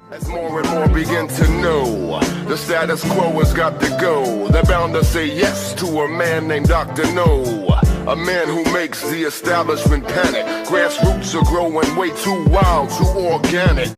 As more and more begin to know, the status quo has got to go. They're bound to say yes to a man named Dr. No, a man who makes the establishment panic. Grassroots are growing way too wild, too organic.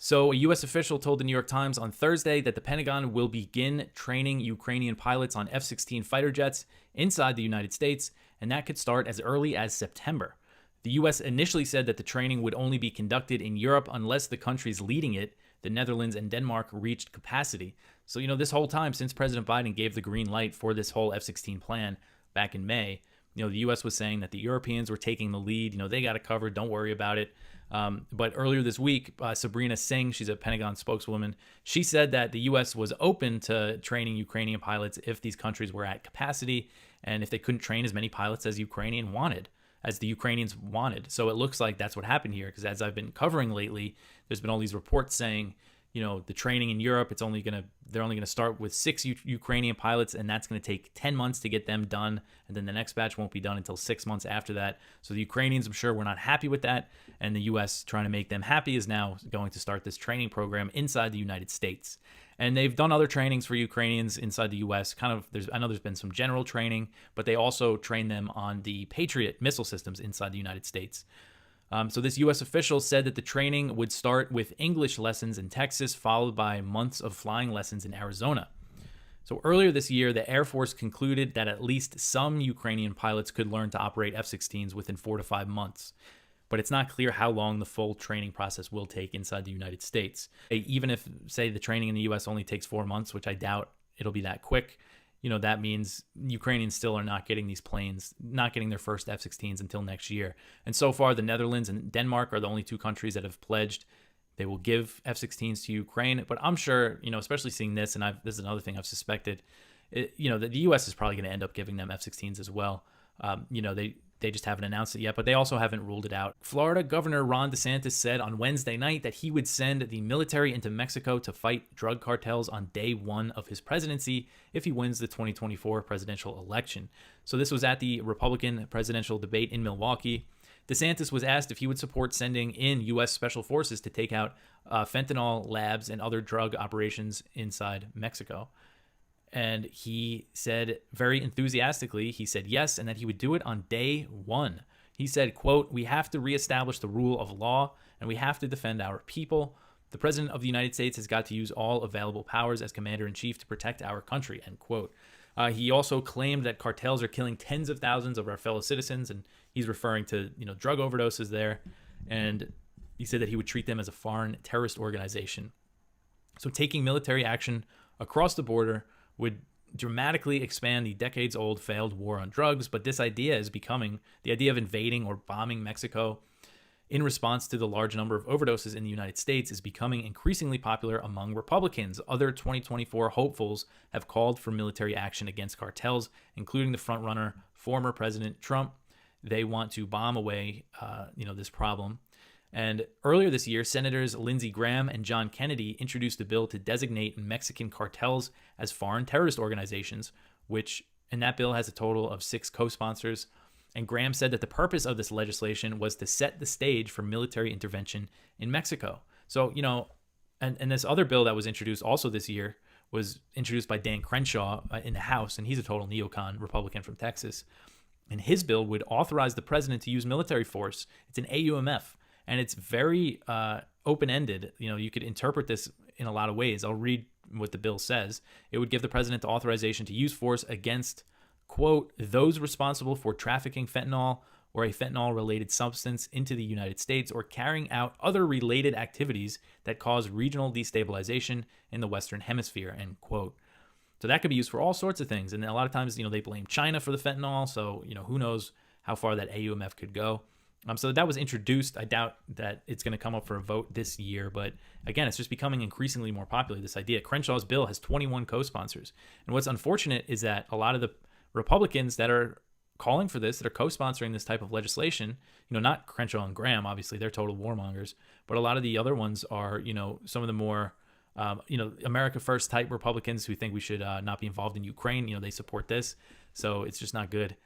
So a U.S. official told the New York Times on Thursday that the Pentagon will begin training Ukrainian pilots on F-16 fighter jets inside the United States, and that could start as early as September. The U.S. initially said that the training would only be conducted in Europe unless the countries leading it, the Netherlands and Denmark, reached capacity. So, this whole time since President Biden gave the green light for this whole F-16 plan back in May, the U.S. was saying that the Europeans were taking the lead. They got it covered. Don't worry about it. But earlier this week, Sabrina Singh, she's a Pentagon spokeswoman, she said that the U.S. was open to training Ukrainian pilots if these countries were at capacity and if they couldn't train as many pilots as the Ukrainians wanted. So it looks like that's what happened here, because as I've been covering lately, there's been all these reports saying, the training in Europe, they're only going to start with 6 Ukrainian pilots, and that's going to take 10 months to get them done, and then the next batch won't be done until 6 months after that. So the Ukrainians, I'm sure, were not happy with that, and the U.S. trying to make them happy is now going to start this training program inside the United States. And they've done other trainings for Ukrainians inside the U.S. I know there's been some general training, but they also train them on the Patriot missile systems inside the United States. So this U.S. official said that the training would start with English lessons in Texas, followed by months of flying lessons in Arizona. So earlier this year, the Air Force concluded that at least some Ukrainian pilots could learn to operate F-16s within 4 to 5 months. But it's not clear how long the full training process will take inside the United States. Even if, say, the training in the U.S. only takes 4 months, which I doubt it'll be that quick, that means Ukrainians still are not getting these planes, not getting their first F-16s until next year. And so far, the Netherlands and Denmark are the only 2 countries that have pledged they will give F-16s to Ukraine. But I'm sure, especially seeing this, and this is another thing I've suspected, that the U.S. is probably going to end up giving them F-16s as well. They just haven't announced it yet, but they also haven't ruled it out. Florida Governor Ron DeSantis said on Wednesday night that he would send the military into Mexico to fight drug cartels on day 1 of his presidency if he wins the 2024 presidential election. So this was at the Republican presidential debate in Milwaukee. DeSantis was asked if he would support sending in U.S. Special Forces to take out fentanyl labs and other drug operations inside Mexico. And he said very enthusiastically, he said yes, and that he would do it on day 1. He said, quote, "We have to reestablish the rule of law, and we have to defend our people. The President of the United States has got to use all available powers as Commander-in-Chief to protect our country," end quote. He also claimed that cartels are killing tens of thousands of our fellow citizens, and he's referring to drug overdoses there. And he said that he would treat them as a foreign terrorist organization. So taking military action across the border would dramatically expand the decades-old failed war on drugs, but this idea is becoming, the idea of invading or bombing Mexico in response to the large number of overdoses in the United States is becoming increasingly popular among Republicans. Other 2024 hopefuls have called for military action against cartels, including the frontrunner, former President Trump. They want to bomb away, this problem. And earlier this year, Senators Lindsey Graham and John Kennedy introduced a bill to designate Mexican cartels as foreign terrorist organizations, and that bill has a total of 6 co-sponsors. And Graham said that the purpose of this legislation was to set the stage for military intervention in Mexico. So, and this other bill that was introduced also this year was introduced by Dan Crenshaw in the House, and he's a total neocon Republican from Texas. And his bill would authorize the president to use military force. It's an AUMF. And it's very open-ended. You could interpret this in a lot of ways. I'll read what the bill says. It would give the president the authorization to use force against, quote, "those responsible for trafficking fentanyl or a fentanyl-related substance into the United States or carrying out other related activities that cause regional destabilization in the Western Hemisphere," end quote. So that could be used for all sorts of things. And a lot of times, they blame China for the fentanyl. So, who knows how far that AUMF could go. So that was introduced. I doubt that it's going to come up for a vote this year. But again, it's just becoming increasingly more popular, this idea. Crenshaw's bill has 21 co-sponsors. And what's unfortunate is that a lot of the Republicans that are calling for this, that are co-sponsoring this type of legislation, not Crenshaw and Graham, obviously, they're total warmongers. But a lot of the other ones are, some of the more America First type Republicans who think we should not be involved in Ukraine, they support this. So it's just not good.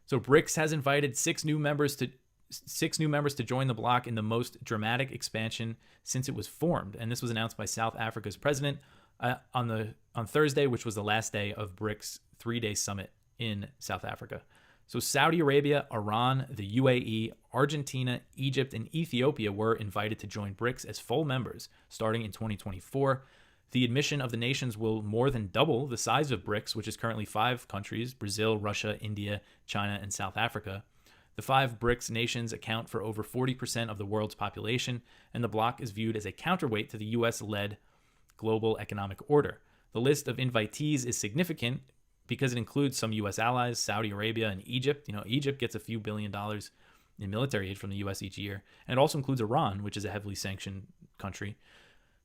So BRICS has invited six new members to join the bloc in the most dramatic expansion since it was formed. And this was announced by South Africa's president on Thursday, which was the last day of BRICS 3-day summit in South Africa. So Saudi Arabia, Iran, the UAE, Argentina, Egypt, and Ethiopia were invited to join BRICS as full members starting in 2024. The admission of the nations will more than double the size of BRICS, which is currently 5 countries: Brazil, Russia, India, China, and South Africa. The 5 BRICS nations account for over 40% of the world's population, and the bloc is viewed as a counterweight to the U.S.-led global economic order. The list of invitees is significant because it includes some U.S. allies, Saudi Arabia and Egypt. Egypt gets a few $1 billion in military aid from the U.S. each year. And it also includes Iran, which is a heavily sanctioned country.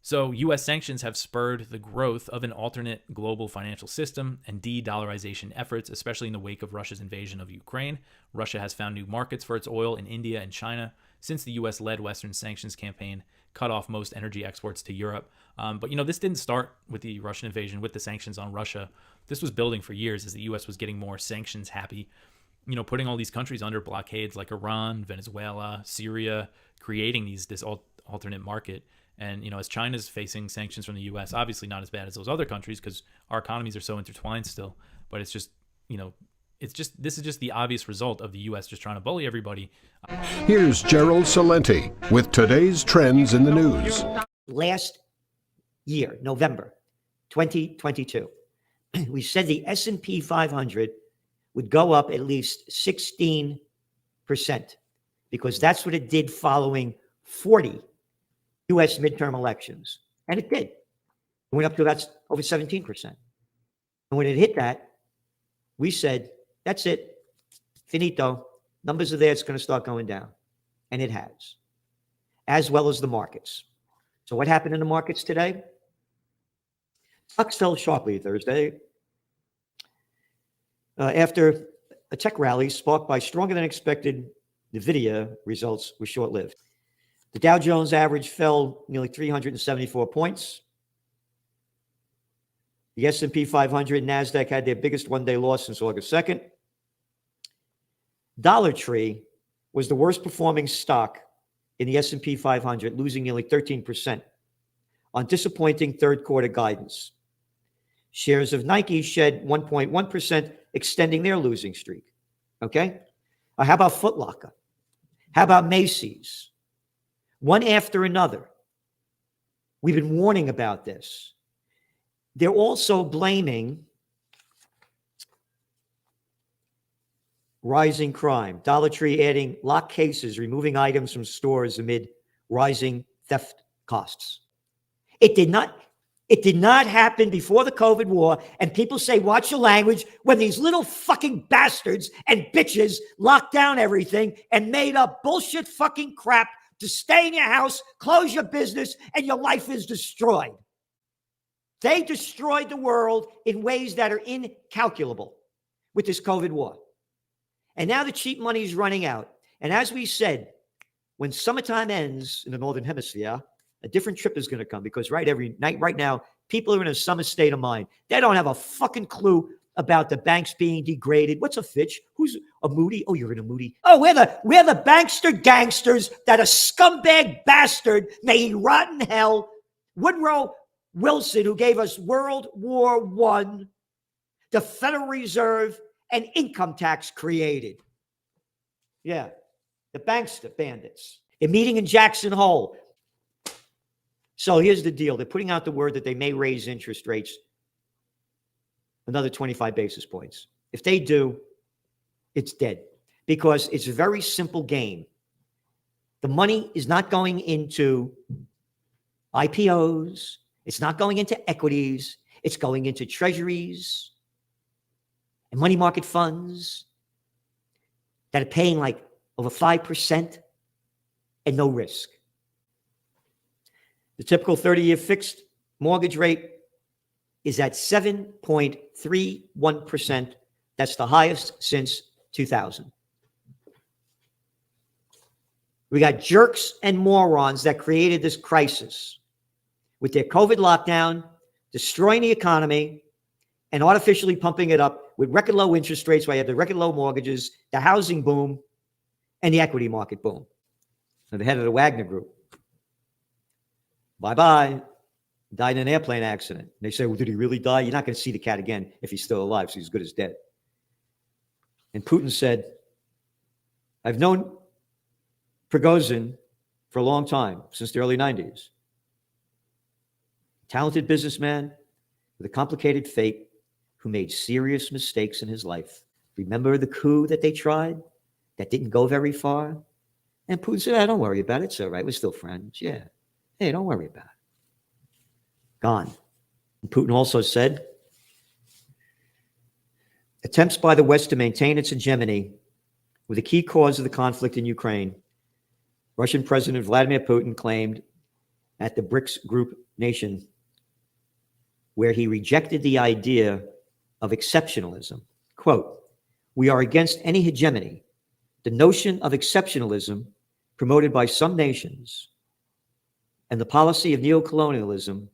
So U.S. sanctions have spurred the growth of an alternate global financial system and de-dollarization efforts, especially in the wake of Russia's invasion of Ukraine. Russia has found new markets for its oil in India and China since the U.S.-led Western sanctions campaign cut off most energy exports to Europe. But this didn't start with the Russian invasion, with the sanctions on Russia. This was building for years as the U.S. was getting more sanctions happy, putting all these countries under blockades like Iran, Venezuela, Syria, creating this alternate market. And, as China's facing sanctions from the U.S., obviously not as bad as those other countries because our economies are so intertwined still. But it's just, this is just the obvious result of the U.S. just trying to bully everybody. Here's Gerald Salenti with today's trends in the news. Last year, November 2022, we said the S&P 500 would go up at least 16% because that's what it did following 40 U.S. midterm elections. And it did. It went up to about over 17%. And when it hit that, we said, that's it. Finito. Numbers are there. It's going to start going down. And it has, as well as the markets. So what happened in the markets today? Stocks fell sharply Thursday after a tech rally sparked by stronger than expected NVIDIA results were short-lived. The Dow Jones average fell nearly 374 points. The S&P 500 and NASDAQ had their biggest one-day loss since August 2nd. Dollar Tree was the worst performing stock in the S&P 500, losing nearly 13% on disappointing third quarter guidance. Shares of Nike shed 1.1%, extending their losing streak. Okay? How about Foot Locker? How about Macy's? One after another. We've been warning about this. They're also blaming rising crime. Dollar Tree adding lock cases, removing items from stores amid rising theft costs. It did not happen before the COVID war. And people say, watch your language, when these little fucking bastards and bitches locked down everything and made up bullshit fucking crap to stay in your house, close your business, and your life is destroyed. They destroyed the world in ways that are incalculable with this COVID war. And now the cheap money is running out. And as we said, when summertime ends in the Northern Hemisphere, a different trip is going to come because every night right now, people are in a summer state of mind. They don't have a fucking clue about the banks being degraded. What's a Fitch? Who's a Moody? Oh, you're in a Moody. Oh, we're the bankster gangsters that a scumbag bastard, may he rot in hell, Woodrow Wilson, who gave us World War I, the Federal Reserve, and income tax created. Yeah, the bankster bandits. They're meeting in Jackson Hole. So here's the deal. They're putting out the word that they may raise interest rates another 25 basis points. If they do, it's dead because it's a very simple game. The money is not going into IPOs. It's not going into equities. It's going into treasuries and money market funds that are paying like over 5% and no risk. The typical 30-year fixed mortgage rate is at 7.31%. That's the highest since 2000. We got jerks and morons that created this crisis. with their COVID lockdown, destroying the economy, and artificially pumping it up with record low interest rates, where you have the record low mortgages, the housing boom, and the equity market boom. So the head of the Wagner Group, bye-bye, died in an airplane accident. And they say, well, did he really die? You're not going to see the cat again if he's still alive, so he's as good as dead. And Putin said, I've known Prigozhin for a long time, since the early 90s. Talented businessman with a complicated fate who made serious mistakes in his life. Remember the coup that they tried that didn't go very far? And Putin said, don't worry about it. It's all right. We're still friends. Yeah. Hey, don't worry about it. Gone. And Putin also said, attempts by the West to maintain its hegemony were the key cause of the conflict in Ukraine. Russian President Vladimir Putin claimed at the BRICS group nation, where he rejected the idea of exceptionalism. Quote, we are against any hegemony. The notion of exceptionalism promoted by some nations and the policy of neocolonialism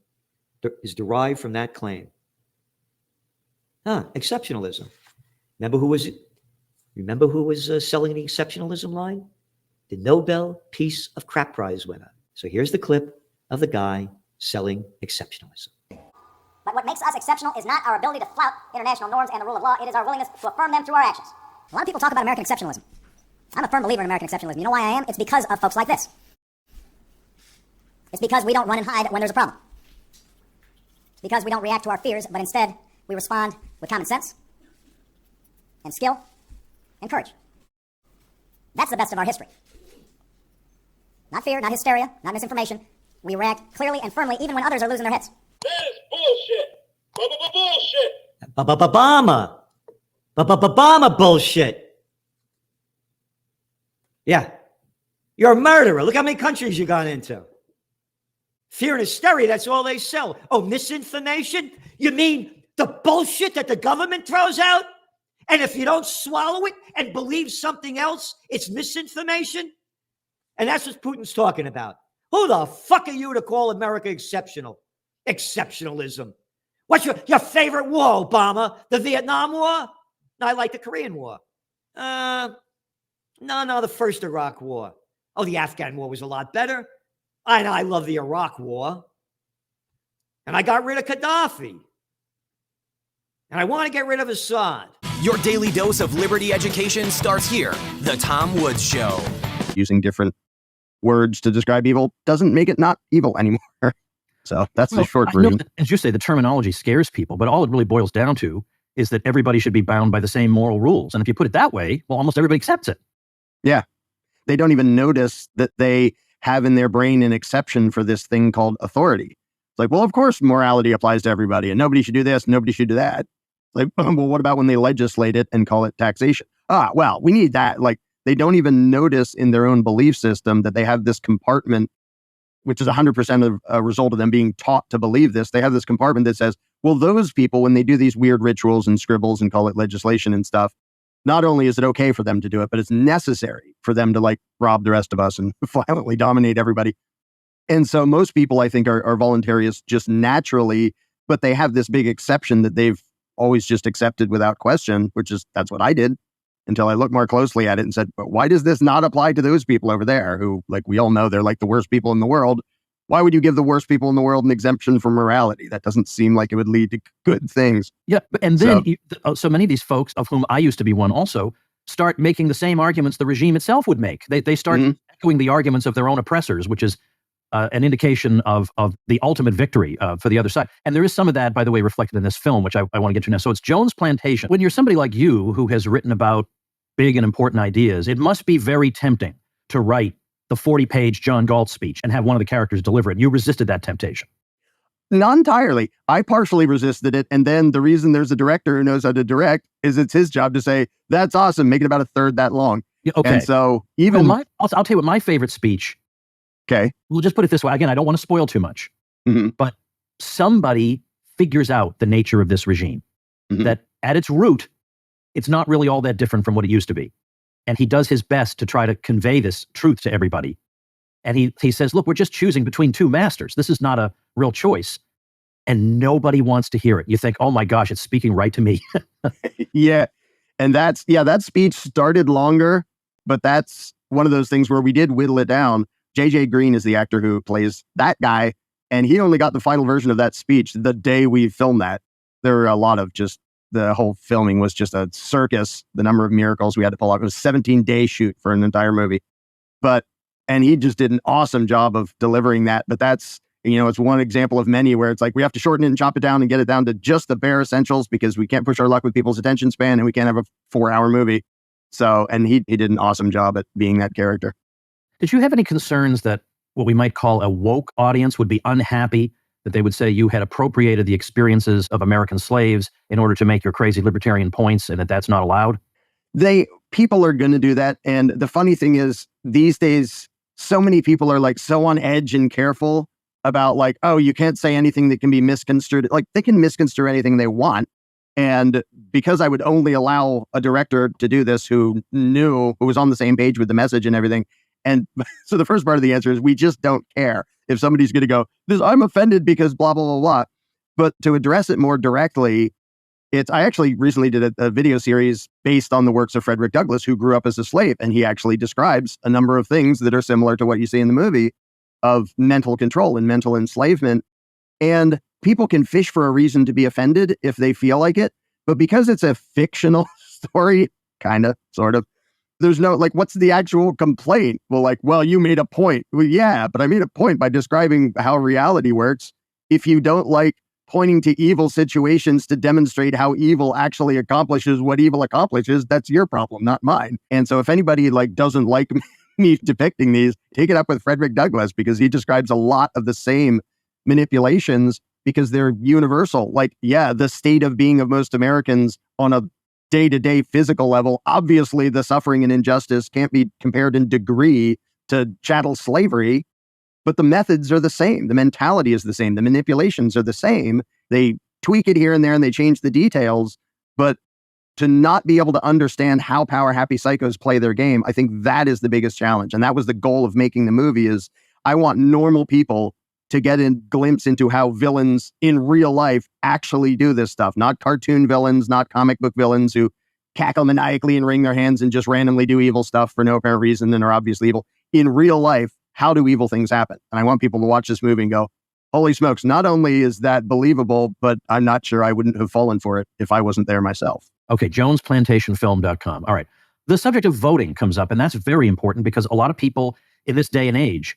is derived from that claim. Exceptionalism. Remember who was selling the exceptionalism line? The Nobel Peace of Crap Prize winner. So here's the clip of the guy selling exceptionalism. But what makes us exceptional is not our ability to flout international norms and the rule of law. It is our willingness to affirm them through our actions. A lot of people talk about American exceptionalism. I'm a firm believer in American exceptionalism. You know why I am? It's because of folks like this. It's because we don't run and hide when there's a problem. It's because we don't react to our fears, but instead we respond with common sense and skill and courage. That's the best of our history. Not fear, not hysteria, not misinformation. We react clearly and firmly even when others are losing their heads. That is bullshit. Bullshit. Obama bullshit. Yeah. You're a murderer. Look how many countries you got into. Fear and hysteria, that's all they sell. Oh, misinformation? You mean the bullshit that the government throws out? And if you don't swallow it and believe something else, it's misinformation? And that's what Putin's talking about. Who the fuck are you to call America exceptional? Exceptionalism. What's your favorite war, Obama? The Vietnam War? No, I like the Korean War. No, the first Iraq War. Oh, the Afghan War was a lot better. I love the Iraq War. And I got rid of Gaddafi. And I want to get rid of Assad. Your daily dose of liberty education starts here. The Tom Woods Show. Using different words to describe evil doesn't make it not evil anymore. So that's the short version. As you say, the terminology scares people, but all it really boils down to is that everybody should be bound by the same moral rules. And if you put it that way, well, almost everybody accepts it. Yeah. They don't even notice that they have in their brain an exception for this thing called authority. It's like, well, of course, morality applies to everybody and nobody should do this, nobody should do that. Like, well, what about when they legislate it and call it taxation? Well, we need that. Like, they don't even notice in their own belief system that they have this compartment, which is 100% of a result of them being taught to believe this. They have this compartment that says, well, those people, when they do these weird rituals and scribbles and call it legislation and stuff, not only is it okay for them to do it, but it's necessary for them to like rob the rest of us and violently dominate everybody. And so most people, I think, are voluntarists just naturally, but they have this big exception that they've always just accepted without question, that's what I did until I looked more closely at it and said, but why does this not apply to those people over there who, like, we all know they're like the worst people in the world? Why would you give the worst people in the world an exemption from morality? That doesn't seem like it would lead to good things. Yeah, and then so many of these folks, of whom I used to be one also, start making the same arguments the regime itself would make. They start echoing the arguments of their own oppressors, which is an indication of the ultimate victory for the other side. And there is some of that, by the way, reflected in this film, which I want to get to now. So it's Jones Plantation. When you're somebody like you who has written about big and important ideas, it must be very tempting to write the 40-page John Galt speech and have one of the characters deliver it. You resisted that temptation. Not entirely. I partially resisted it. And then the reason there's a director who knows how to direct is it's his job to say, that's awesome, make it about a third that long. Yeah, okay. And so even... Well, I'll tell you what my favorite speech... Okay. We'll just put it this way. Again, I don't want to spoil too much. But somebody figures out the nature of this regime. That at its root, it's not really all that different from what it used to be. And he does his best to try to convey this truth to everybody. And he says, look, we're just choosing between two masters. This is not a real choice. And nobody wants to hear it. You think, oh my gosh, it's speaking right to me. Yeah. And that speech started longer, but that's one of those things where we did whittle it down. J.J. Green is the actor who plays that guy, and he only got the final version of that speech the day we filmed that. There were a lot of the whole filming was just a circus, the number of miracles we had to pull off. It was a 17-day shoot for an entire movie. And he just did an awesome job of delivering that. But that's, it's one example of many where it's like we have to shorten it and chop it down and get it down to just the bare essentials because we can't push our luck with people's attention span and we can't have a 4-hour movie. So, and he did an awesome job at being that character. Did you have any concerns that what we might call a woke audience would be unhappy, that they would say you had appropriated the experiences of American slaves in order to make your crazy libertarian points and that that's not allowed? People are going to do that. And the funny thing is, these days, so many people are like so on edge and careful about like, oh, you can't say anything that can be misconstrued. Like they can misconstrue anything they want. And because I would only allow a director to do this who was on the same page with the message and everything. And so the first part of the answer is we just don't care if somebody's going to go, I'm offended because blah, blah, blah, blah. But to address it more directly, I actually recently did a video series based on the works of Frederick Douglass, who grew up as a slave. And he actually describes a number of things that are similar to what you see in the movie of mental control and mental enslavement. And people can fish for a reason to be offended if they feel like it. But because it's a fictional story, kind of, sort of, there's no, like, what's the actual complaint? Well, you made a point. Well, yeah, but I made a point by describing how reality works. If you don't like pointing to evil situations to demonstrate how evil actually accomplishes what evil accomplishes, that's your problem, not mine. And so if anybody doesn't like me depicting these, take it up with Frederick Douglass because he describes a lot of the same manipulations because they're universal. The state of being of most Americans on a day-to-day physical level, obviously the suffering and injustice can't be compared in degree to chattel slavery, but the methods are the same. The mentality is the same. The manipulations are the same. They tweak it here and there and they change the details, but to not be able to understand how power-happy psychos play their game, I think that is the biggest challenge. And that was the goal of making the movie is I want normal people to get a glimpse into how villains in real life actually do this stuff. Not cartoon villains, not comic book villains who cackle maniacally and wring their hands and just randomly do evil stuff for no apparent reason and are obviously evil. In real life, how do evil things happen? And I want people to watch this movie and go, holy smokes, not only is that believable, but I'm not sure I wouldn't have fallen for it if I wasn't there myself. Okay, jonesplantationfilm.com. All right. The subject of voting comes up, and that's very important because a lot of people in this day and age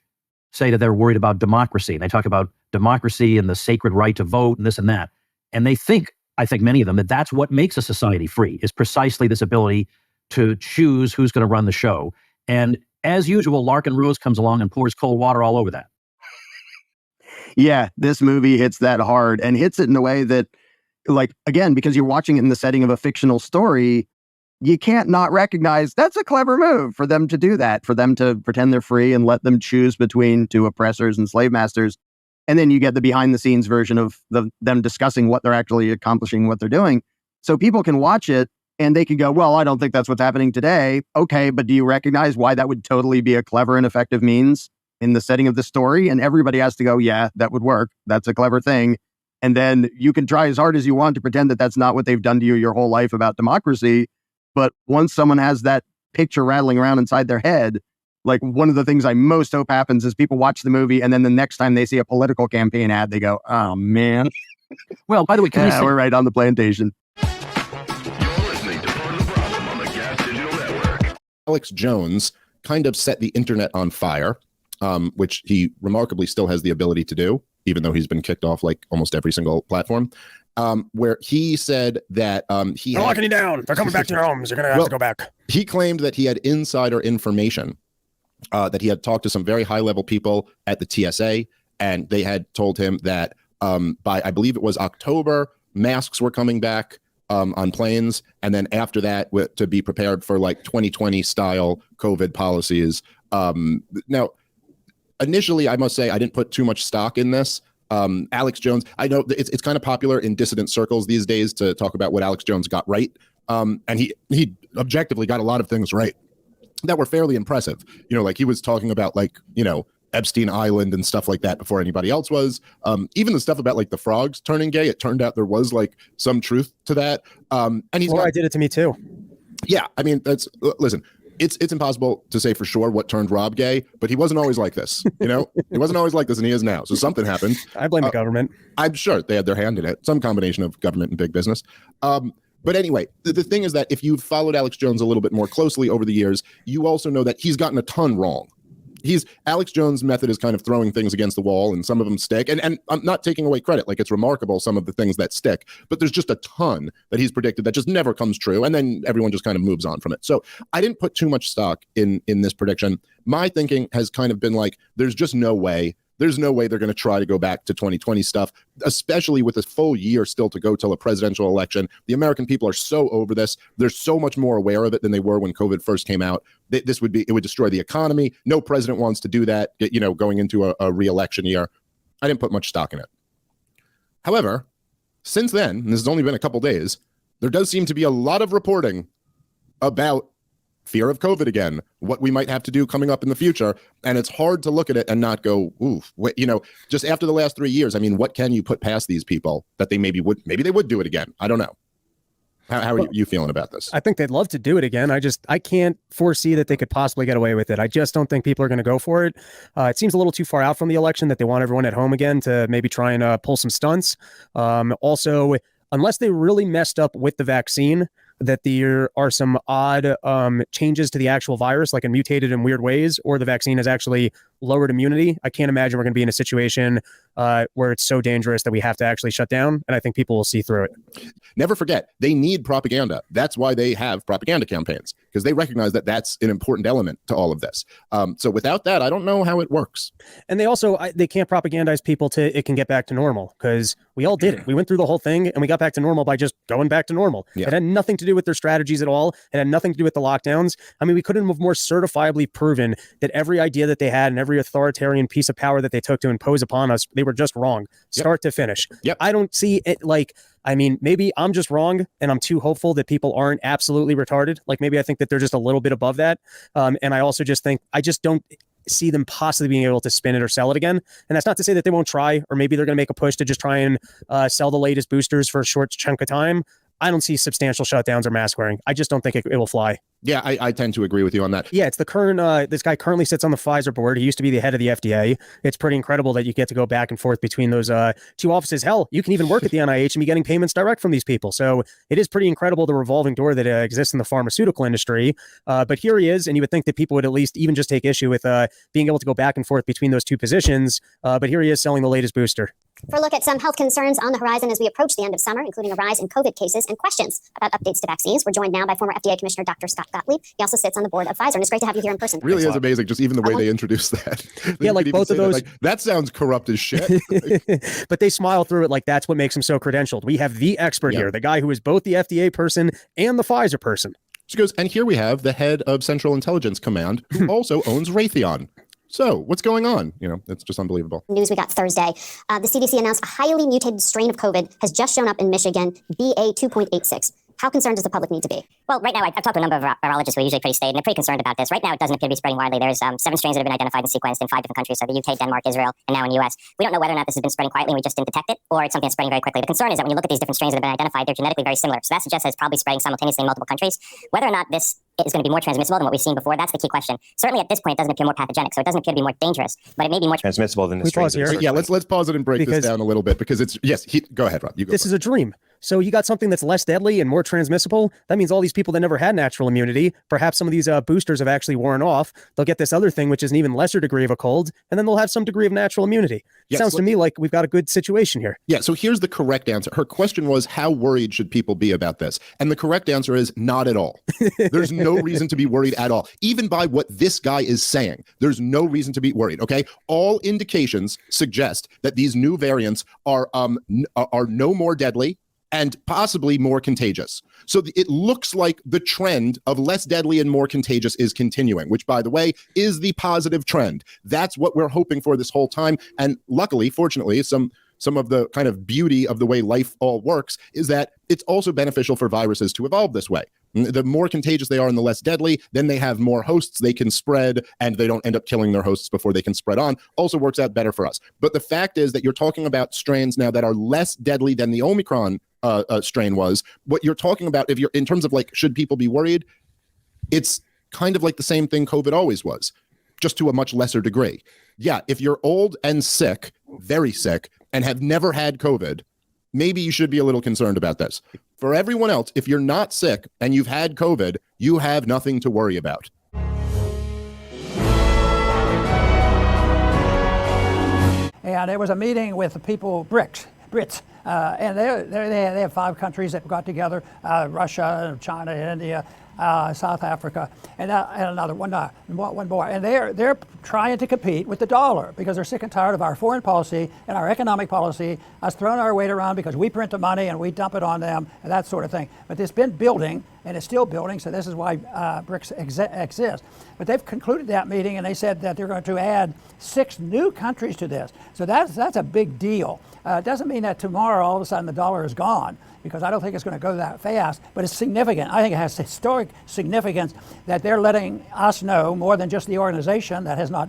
say that they're worried about democracy. And they talk about democracy and the sacred right to vote and this and that. And they think, I think many of them, that that's what makes a society free, is precisely this ability to choose who's going to run the show. And as usual, Larkin Rose comes along and pours cold water all over that. Yeah, this movie hits that hard and hits it in a way that, again, because you're watching it in the setting of a fictional story, you can't not recognize that's a clever move for them to do that, for them to pretend they're free and let them choose between two oppressors and slave masters. And then you get the behind the scenes version of them discussing what they're actually accomplishing, what they're doing. So people can watch it and they can go, well, I don't think that's what's happening today. Okay, but do you recognize why that would totally be a clever and effective means in the setting of the story? And everybody has to go, yeah, that would work. That's a clever thing. And then you can try as hard as you want to pretend that that's not what they've done to you your whole life about democracy. But once someone has that picture rattling around inside their head, one of the things I most hope happens is people watch the movie and then the next time they see a political campaign ad, they go, oh, man. Well, by the way, we're right on the plantation. Alex Jones kind of set the internet on fire, which he remarkably still has the ability to do, even though he's been kicked off almost every single platform. Where he said that they're locking you down. They're coming back to your homes. You're going to have to go back. He claimed that he had insider information, that he had talked to some very high-level people at the TSA, and they had told him that by, I believe it was October, masks were coming back on planes, and then after that, to be prepared for 2020-style COVID policies. Now, initially, I must say, I didn't put too much stock in this. Alex Jones, I know it's kind of popular in dissident circles these days to talk about what Alex Jones got right. And he objectively got a lot of things right. that were fairly impressive. Like he was talking about Epstein Island and stuff like that before anybody else was. Even the stuff about like the frogs turning gay, it turned out there was like some truth to that. And I did it to me too. Yeah, I mean, listen, it's impossible to say for sure what turned Rob gay, but he wasn't always like this. He wasn't always like this, and he is now. So something happened. I blame the government. I'm sure they had their hand in it. Some combination of government and big business. But anyway, the thing is that if you've followed Alex Jones a little bit more closely over the years, you also know that he's gotten a ton wrong. Alex Jones' method is kind of throwing things against the wall, and some of them stick. And I'm not taking away credit. Like, it's remarkable, some of the things that stick, but there's just a ton that he's predicted that just never comes true. And then everyone just kind of moves on from it. So I didn't put too much stock in this prediction. My thinking has kind of been like, there's just no way. There's no way they're going to try to go back to 2020 stuff, especially with a full year still to go till a presidential election. The American people are so over this. They're so much more aware of it than they were when COVID first came out. It would destroy the economy. No president wants to do that, going into a re-election year. I didn't put much stock in it. However, since then, and this has only been a couple days, there does seem to be a lot of reporting about fear of COVID again, what we might have to do coming up in the future. And it's hard to look at it and not go, oof, just after the last 3 years, I mean, what can you put past these people that they maybe they would do it again? I don't know. How are you feeling about this? I think they'd love to do it again. I can't foresee that they could possibly get away with it. I just don't think people are going to go for it. It seems a little too far out from the election that they want everyone at home again to maybe try and pull some stunts. Also, unless they really messed up with the vaccine, that there are some odd changes to the actual virus, like it mutated in weird ways, or the vaccine has actually lowered immunity. I can't imagine we're going to be in a situation where it's so dangerous that we have to actually shut down. And I think people will see through it. Never forget, they need propaganda. That's why they have propaganda campaigns, because they recognize that that's an important element to all of this. So without that, I don't know how it works. And they also, they can't propagandize people to it can get back to normal, because we all did it. We went through the whole thing and we got back to normal by just going back to normal. Yeah. It had nothing to do with their strategies at all. It had nothing to do with the lockdowns. I mean, we couldn't have more certifiably proven that every idea that they had and every authoritarian piece of power that they took to impose upon us, they were just wrong, start to finish. Yep. I don't see it maybe I'm just wrong and I'm too hopeful that people aren't absolutely retarded. Like, maybe I think that they're just a little bit above that. And I also just think, I just don't see them possibly being able to spin it or sell it again. And that's not to say that they won't try, or maybe they're going to make a push to just try and sell the latest boosters for a short chunk of time. I don't see substantial shutdowns or mask wearing. I just don't think it will fly. Yeah, I tend to agree with you on that. Yeah, it's the current, this guy currently sits on the Pfizer board. He used to be the head of the FDA. It's pretty incredible that you get to go back and forth between those two offices. Hell, you can even work at the NIH and be getting payments direct from these people. So it is pretty incredible, the revolving door that exists in the pharmaceutical industry. But here he is, and you would think that people would at least even just take issue with being able to go back and forth between those two positions. But here he is selling the latest booster. For a look at some health concerns on the horizon as we approach the end of summer, including a rise in COVID cases and questions about updates to vaccines, we're joined now by former FDA Commissioner Dr. Scott Gottlieb. He also sits on the board of Pfizer, and it's great to have you here in person. Really is amazing, just even the way they introduce that. Yeah, like both of those. That sounds corrupt as shit. But they smile through it like that's what makes them so credentialed. We have the expert here, the guy who is both the FDA person and the Pfizer person. She goes, and here we have the head of Central Intelligence Command, who also owns Raytheon. So what's going on? It's just unbelievable. News we got Thursday. The CDC announced a highly mutated strain of COVID has just shown up in Michigan, BA 2.86. How concerned does the public need to be? Well, right now, I've talked to a number of virologists who are usually pretty staid, and they're pretty concerned about this. Right now, it doesn't appear to be spreading widely. There's 7 strains that have been identified and sequenced in 5 different countries, so the UK, Denmark, Israel, and now in the US. We don't know whether or not this has been spreading quietly and we just didn't detect it, or it's something that's spreading very quickly. The concern is that when you look at these different strains that have been identified, they're genetically very similar. So that suggests that it's probably spreading simultaneously in multiple countries. Whether or not this is going to be more transmissible than what we've seen before, that's the key question. Certainly at this point, it doesn't appear more pathogenic, so it doesn't appear to be more dangerous, but it may be more transmissible than the strains. Yeah, let's pause it and break this down a little bit, because it's, go ahead, Rob. This is a dream. So you got something that's less deadly and more transmissible. That means all these people that never had natural immunity, perhaps some of these boosters have actually worn off. They'll get this other thing, which is an even lesser degree of a cold, and then they'll have some degree of natural immunity. Sounds to me like we've got a good situation here. Yeah, so here's the correct answer. Her question was, how worried should people be about this? And the correct answer is not at all. There's no reason to be worried at all. Even by what this guy is saying, there's no reason to be worried, okay? All indications suggest that these new variants are no more deadly and possibly more contagious. So it looks like the trend of less deadly and more contagious is continuing, which, by the way, is the positive trend. That's what we're hoping for this whole time. And luckily, fortunately, some of the kind of beauty of the way life all works is that it's also beneficial for viruses to evolve this way. The more contagious they are and the less deadly, then they have more hosts they can spread, and they don't end up killing their hosts before they can spread on. Also works out better for us. But the fact is that you're talking about strains now that are less deadly than the Omicron strain was. What you're talking about, if you're in terms of like, should people be worried? It's kind of like the same thing COVID always was, just to a much lesser degree. Yeah, if you're old and sick, very sick, and have never had COVID, maybe you should be a little concerned about this. For everyone else, if you're not sick and you've had COVID, you have nothing to worry about. And there was a meeting with the people, Brits, and they have 5 countries that got together, Russia, China, India, South Africa, and another one more. And they're trying to compete with the dollar because they're sick and tired of our foreign policy and our economic policy, us throwing our weight around because we print the money and we dump it on them and that sort of thing. But it's been building and it's still building, so this is why BRICS exists. But they've concluded that meeting and they said that they're going to add 6 new countries to this. So that's a big deal. It doesn't mean that tomorrow all of a sudden the dollar is gone, because I don't think it's going to go that fast, but it's significant. I think it has historic significance that they're letting us know, more than just the organization that has not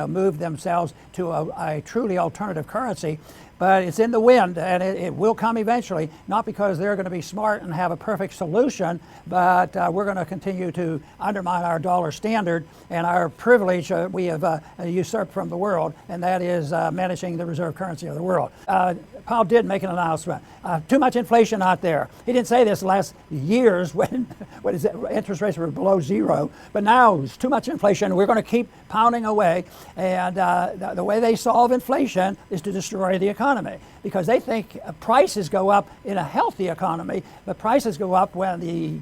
moved themselves to a truly alternative currency, but it's in the wind and it will come eventually, not because they're going to be smart and have a perfect solution, but we're going to continue to undermine our dollar standard and our privilege we have usurped from the world, and that is managing the reserve currency of the world. Powell did make an announcement. Too much inflation out there. He didn't say this last years when interest rates were below zero, but now it's too much inflation. We're going to keep pounding away, and the way they solve inflation is to destroy the economy, because they think prices go up in a healthy economy, but prices go up when the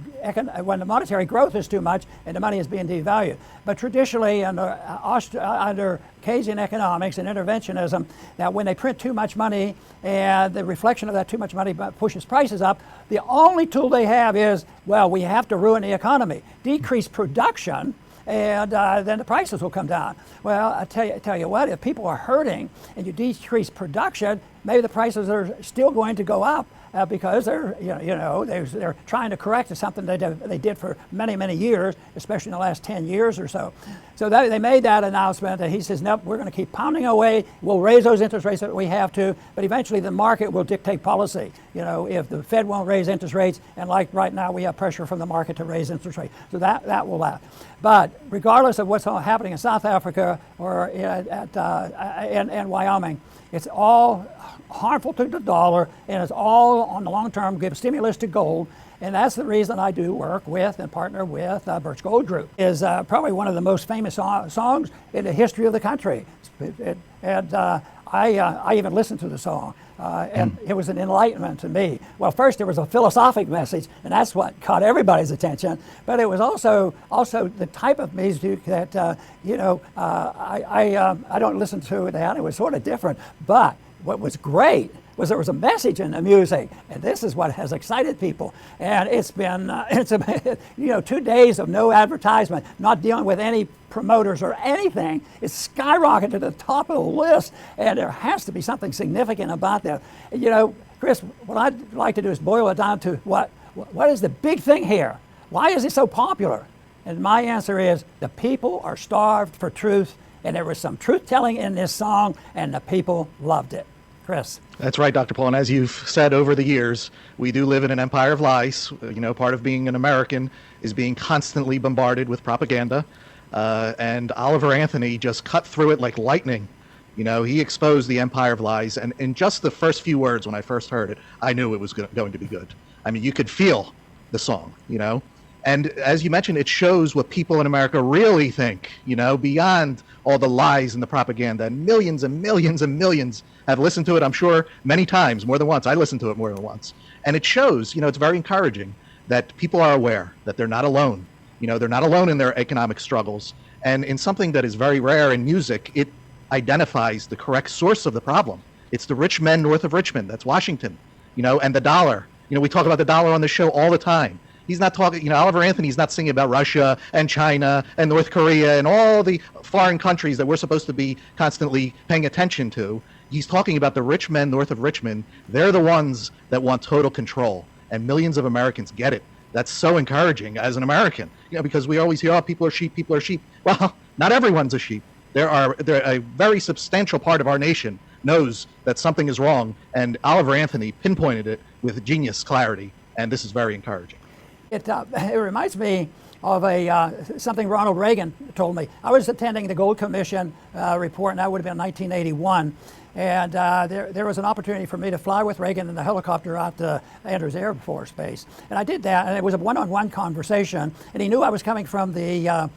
monetary growth is too much and the money is being devalued. But traditionally under Keynesian economics and interventionism, that when they print too much money and the reflection of that too much money pushes prices up, the only tool they have is, well, we have to ruin the economy, decrease production, and then the prices will come down. Well, I tell you what, if people are hurting and you decrease production, maybe the prices are still going to go up because they're trying to correct something they did for many years, especially in the last 10 years or so. So they made that announcement, and he says, nope, we're going to keep pounding away. We'll raise those interest rates that we have to, but eventually the market will dictate policy. If the Fed won't raise interest rates, and like right now we have pressure from the market to raise interest rates, so that will last. But regardless of what's happening in South Africa or in Wyoming, it's all harmful to the dollar, and it's all on the long term give stimulus to gold. And that's the reason I do work with and partner with Birch Gold Group. Is probably one of the most famous songs in the history of the country. I even listened to the song, and it was an enlightenment to me. Well, first there was a philosophic message, and that's what caught everybody's attention. But it was also the type of music that I don't listen to that. It was sort of different. But what was great was there was a message in the music, and this is what has excited people. And it's been 2 days of no advertisement, not dealing with any promoters or anything. It's skyrocketed to the top of the list, and there has to be something significant about that. Chris, what I'd like to do is boil it down to what is the big thing here? Why is it so popular? And my answer is the people are starved for truth, and there was some truth-telling in this song, and the people loved it. Chris. That's right, Dr. Paul. And as you've said over the years, we do live in an empire of lies. Part of being an American is being constantly bombarded with propaganda. And Oliver Anthony just cut through it like lightning. He exposed the empire of lies. And in just the first few words, when I first heard it, I knew it was going to be good. I mean, you could feel the song, And as you mentioned, it shows what people in America really think, beyond all the lies and the propaganda. And millions and millions have listened to it, I'm sure, many times, more than once. I listened to it more than once. And it shows, it's very encouraging that people are aware that they're not alone. They're not alone in their economic struggles. And in something that is very rare in music, it identifies the correct source of the problem. It's the rich men north of Richmond. That's Washington, and the dollar. We talk about the dollar on the show all the time. He's not talking, Oliver Anthony's not singing about Russia and China and North Korea and all the foreign countries that we're supposed to be constantly paying attention to. He's talking about the rich men north of Richmond. They're the ones that want total control. And millions of Americans get it. that's so encouraging as an American, because we always hear, oh, people are sheep, people are sheep. Well, not everyone's a sheep. There a very substantial part of our nation knows that something is wrong, and Oliver Anthony pinpointed it with genius clarity, and this is very encouraging. It reminds me of something Ronald Reagan told me. I was attending the Gold Commission report, and that would have been 1981. And there was an opportunity for me to fly with Reagan in the helicopter out to Andrews Air Force Base. And I did that, and it was a one-on-one conversation. And he knew I was coming from the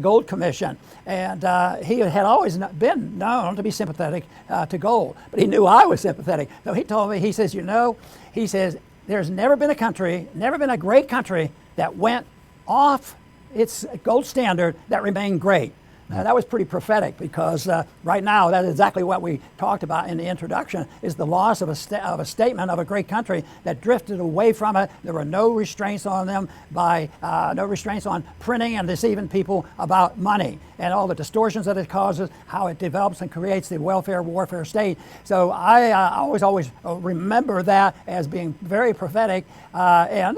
Gold Commission. And he had always been known to be sympathetic to gold. But he knew I was sympathetic. So he told me, he says, there's never been a country, never been a great country that went off its gold standard that remained great. That was pretty prophetic, because right now that is exactly what we talked about in the introduction, is the loss of a statement of a great country that drifted away from it. There were no restraints on them no restraints on printing and deceiving people about money and all the distortions that it causes, how it develops and creates the welfare warfare state. So I always remember that as being very prophetic, and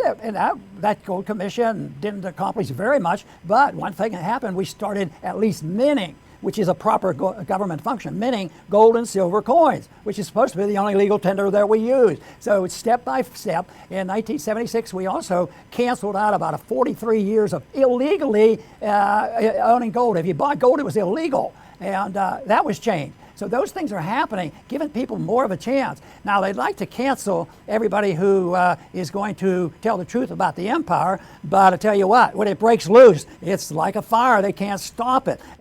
that Gold Commission didn't accomplish very much, but one thing that happened, we started at least minting, which is a proper government function, minting gold and silver coins, which is supposed to be the only legal tender that we use. So step by step, in 1976, we also canceled out about 43 years of illegally owning gold. If you bought gold, it was illegal, and that was changed. So those things are happening, giving people more of a chance. Now, they'd like to cancel everybody who is going to tell the truth about the empire, but I tell you what, when it breaks loose, it's like a fire. They can't stop it.